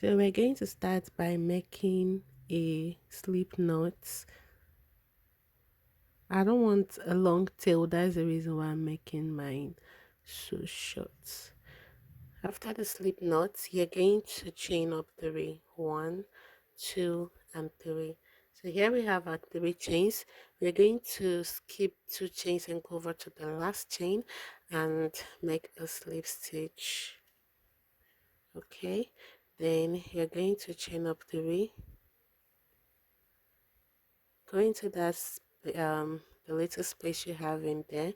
So we're going to start by making a slip knot. I don't want a long tail, that's the reason why I'm making mine so short. After the slip knot, you're going to chain up three. One, two, and three. So here we have our three chains. We're going to skip two chains and go over to the last chain and make a slip stitch. Okay, then you're going to chain up three, go into the little space you have in there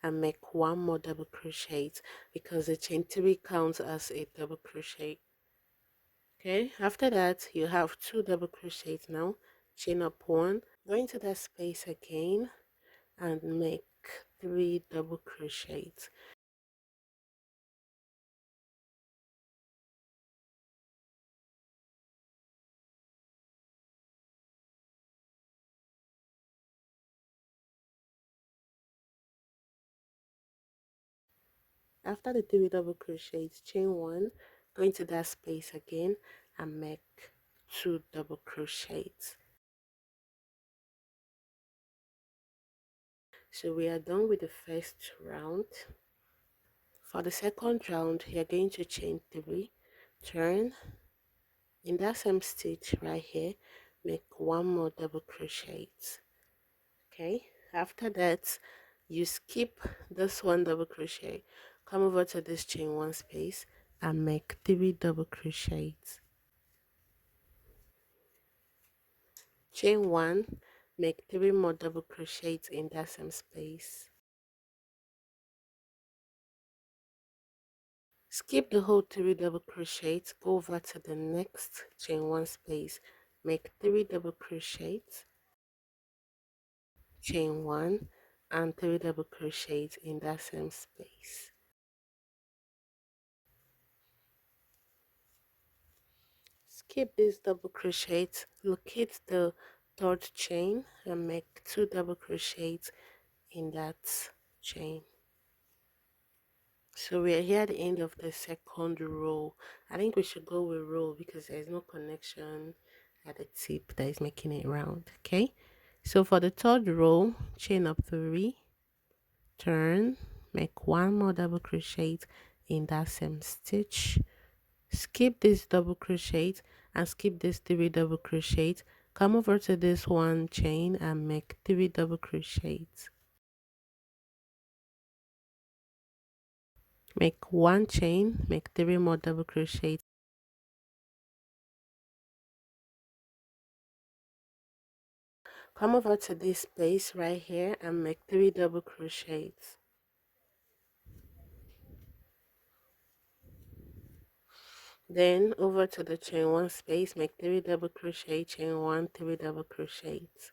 and make one more double crochet because the chain three counts as a double crochet. Okay, after that you have two double crochets now. Chain up one, go into that space again and make three double crochets. After the three double crochets, chain one, go into that space again and make two double crochets. So we are done with the first round. For the second round, you're going to chain three, turn in that same stitch right here, make one more double crochet. Okay, after that, you skip this one double crochet, come over to this chain one space and make three double crochets. Chain one, make three more double crochets in that same space. Skip the whole three double crochets, go over to the next chain one space, make three double crochets, chain one, and three double crochets in that same space. Skip this double crochet, locate the third chain and make two double crochets in that chain. So we are here at the end of the second row. I think we should go with row because there is no connection at the tip that is making it round. Okay, so for the third row, chain up three, turn, make one more double crochet in that same stitch, skip this double crochet and skip this three double crochets, come over to this one chain and make three double crochets, make one chain, make three more double crochets, come over to this space right here and make three double crochets. Then over to the chain one space, make three double crochet, chain one, three double crochets.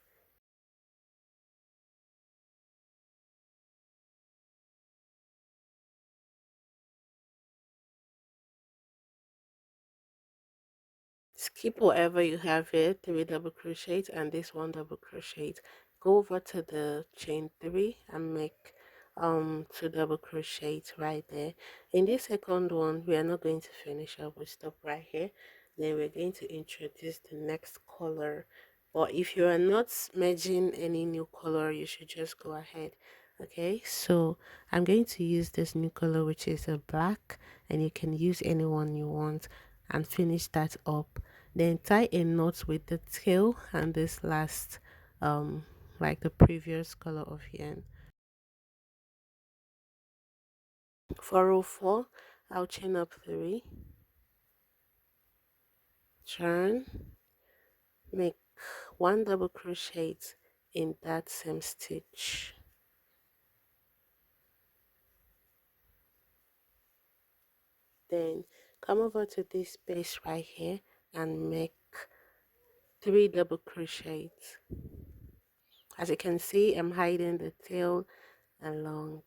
Skip whatever you have here, three double crochets and this one double crochet. Go over to the chain three and make two double crochets right there. In this second one, we are not going to finish up, we stop right here. Then we're going to introduce the next color. But if you are not merging any new color, you should just go ahead. Okay, so I'm going to use this new color, which is a black, and you can use any one you want and finish that up. Then tie a knot with the tail and this last like the previous color of yarn. For row 4, I'll chain up 3, turn, make one double crochet in that same stitch, then come over to this space right here and make 3 double crochets. As you can see, I'm hiding the tail along.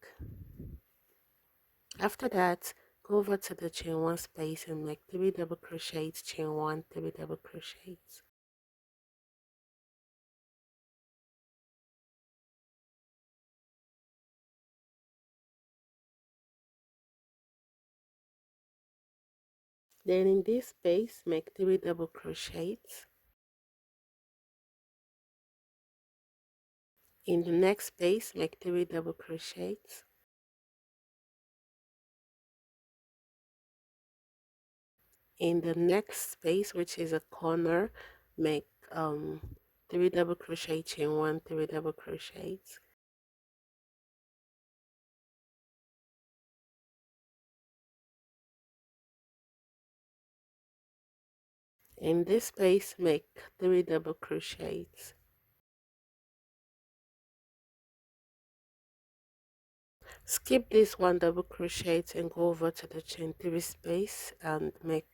After that, go over to the chain one space and make 3 double crochets, chain one, 3 double crochets. Then in this space, make 3 double crochets. In the next space, make 3 double crochets. In the next space, which is a corner, make 3 double crochet, chain 1, 3 double crochets. In this space, make 3 double crochets. Skip this 1 double crochet and go over to the chain 3 space and make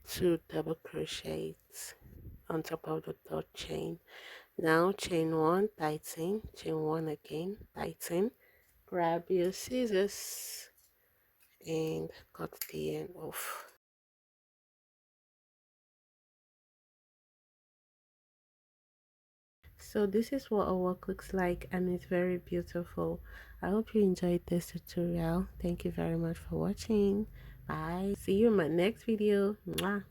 2 double crochets on top of the third chain. Now chain 1, tighten, chain 1 again, tighten, grab your scissors and cut the end off. So this is what our work looks like, and it's very beautiful. I hope you enjoyed this tutorial. Thank you very much for watching. Bye. See you in my next video. Mwah.